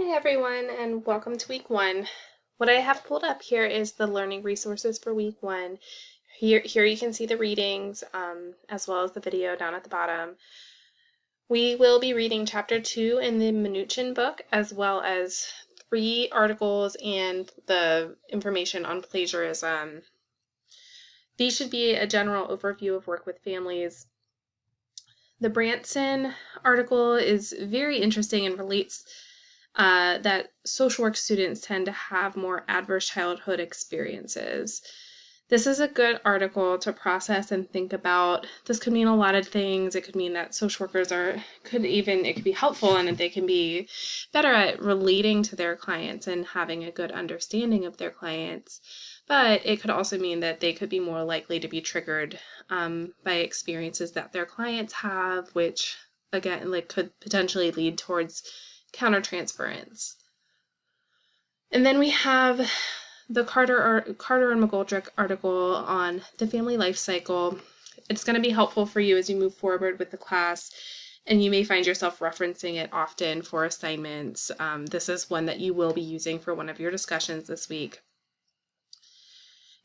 Hi everyone, and welcome to week one. What I have pulled up here is the learning resources for week one. Here you can see the readings, as well as the video down at the bottom. We will be reading chapter 2 in the Minuchin book, as well as 3 articles and the information on plagiarism. These should be a general overview of work with families. The Branson article is very interesting and relates that social work students tend to have more adverse childhood experiences. This is a good article to process and think about. This could mean a lot of things. It could mean that social workers it could be helpful and that they can be better at relating to their clients and having a good understanding of their clients. But it could also mean that they could be more likely to be triggered by experiences that their clients have, which again, could potentially lead towards countertransference. And then we have the Carter and McGoldrick article on the family life cycle. It's going to be helpful for you as you move forward with the class, and you may find yourself referencing it often for assignments. This is one that you will be using for one of your discussions this week.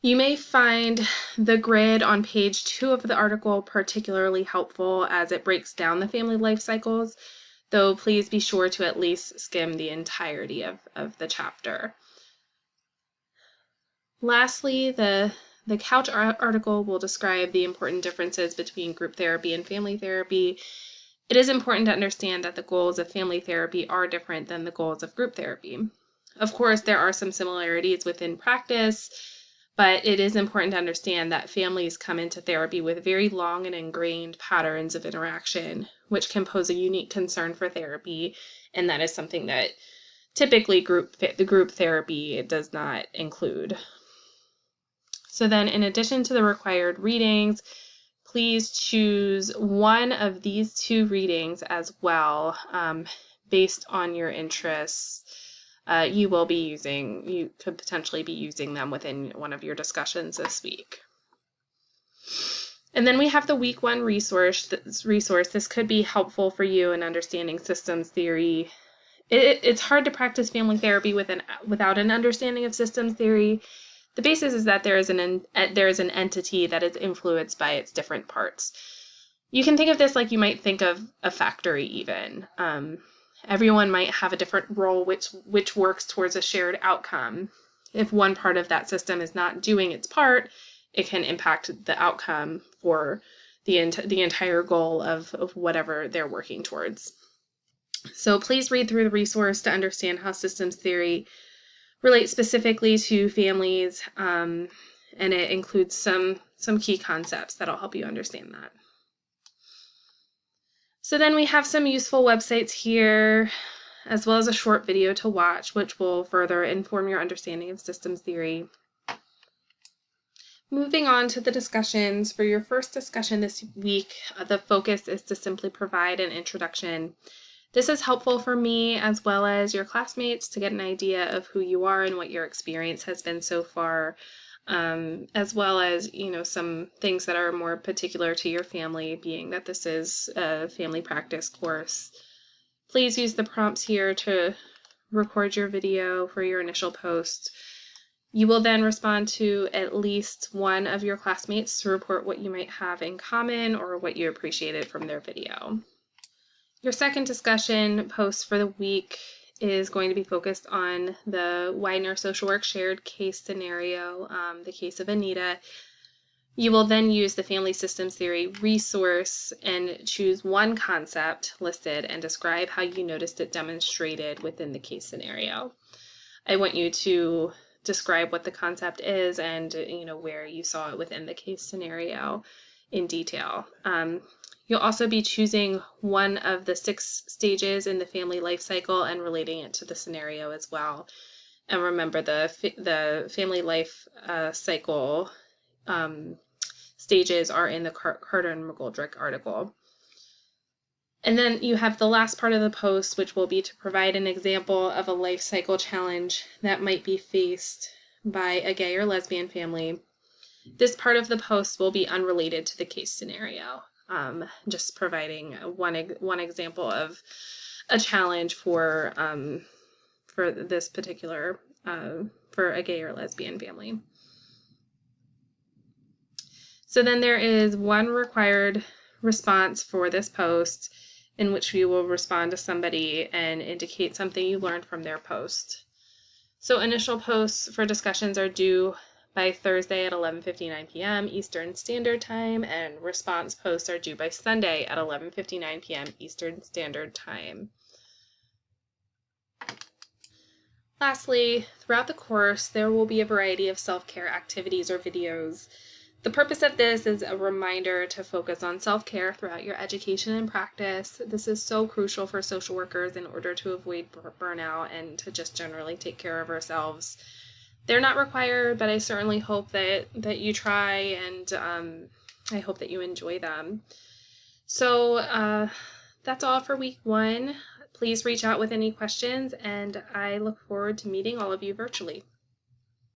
You may find the grid on page 2 of the article particularly helpful as it breaks down the family life cycles, though please be sure to at least skim the entirety of the chapter. Lastly, the Couch article will describe the important differences between group therapy and family therapy. It is important to understand that the goals of family therapy are different than the goals of group therapy. Of course, there are some similarities within practice, but it is important to understand that families come into therapy with very long and ingrained patterns of interaction, which can pose a unique concern for therapy, and that is something that typically the group therapy does not include. So then, in addition to the required readings, please choose one of these 2 readings as well, based on your interests. You could potentially be using them within one of your discussions this week. And then we have the week 1 resource. This could be helpful for you in understanding systems theory. It's hard to practice family therapy without an understanding of systems theory. The basis is that there is an entity that is influenced by its different parts. You can think of this like you might think of a factory even. Everyone might have a different role which works towards a shared outcome. If one part of that system is not doing its part, it can impact the outcome for the entire goal of whatever they're working towards. So please read through the resource to understand how systems theory relates specifically to families, and it includes some key concepts that'll help you understand that. So then we have some useful websites here, as well as a short video to watch, which will further inform your understanding of systems theory. Moving on to the discussions. For your first discussion this week, the focus is to simply provide an introduction. This is helpful for me as well as your classmates to get an idea of who you are and what your experience has been so far, as well as, some things that are more particular to your family, being that this is a family practice course. Please use the prompts here to record your video for your initial post. You will then respond to at least one of your classmates to report what you might have in common or what you appreciated from their video. Your second discussion post for the week is going to be focused on the Widener Social Work shared case scenario, the case of Anita. You will then use the Family Systems Theory resource and choose one concept listed and describe how you noticed it demonstrated within the case scenario. I want you to describe what the concept is and where you saw it within the case scenario in detail. You'll also be choosing one of the 6 stages in the family life cycle and relating it to the scenario as well. And remember, the family life cycle stages are in the Carter and McGoldrick article. And then you have the last part of the post, which will be to provide an example of a life cycle challenge that might be faced by a gay or lesbian family. This part of the post will be unrelated to the case scenario, just providing one example of a challenge for for this particular, for a gay or lesbian family. So then there is one required response for this post in which you will respond to somebody and indicate something you learned from their post. So initial posts for discussions are due by Thursday at 11:59 p.m. Eastern Standard Time, and response posts are due by Sunday at 11:59 p.m. Eastern Standard Time. Lastly, throughout the course, there will be a variety of self-care activities or videos. The purpose of this is a reminder to focus on self-care throughout your education and practice. This is so crucial for social workers in order to avoid burnout and to just generally take care of ourselves. They're not required, but I certainly hope that you try, and I hope that you enjoy them. So that's all for week 1. Please reach out with any questions, and I look forward to meeting all of you virtually.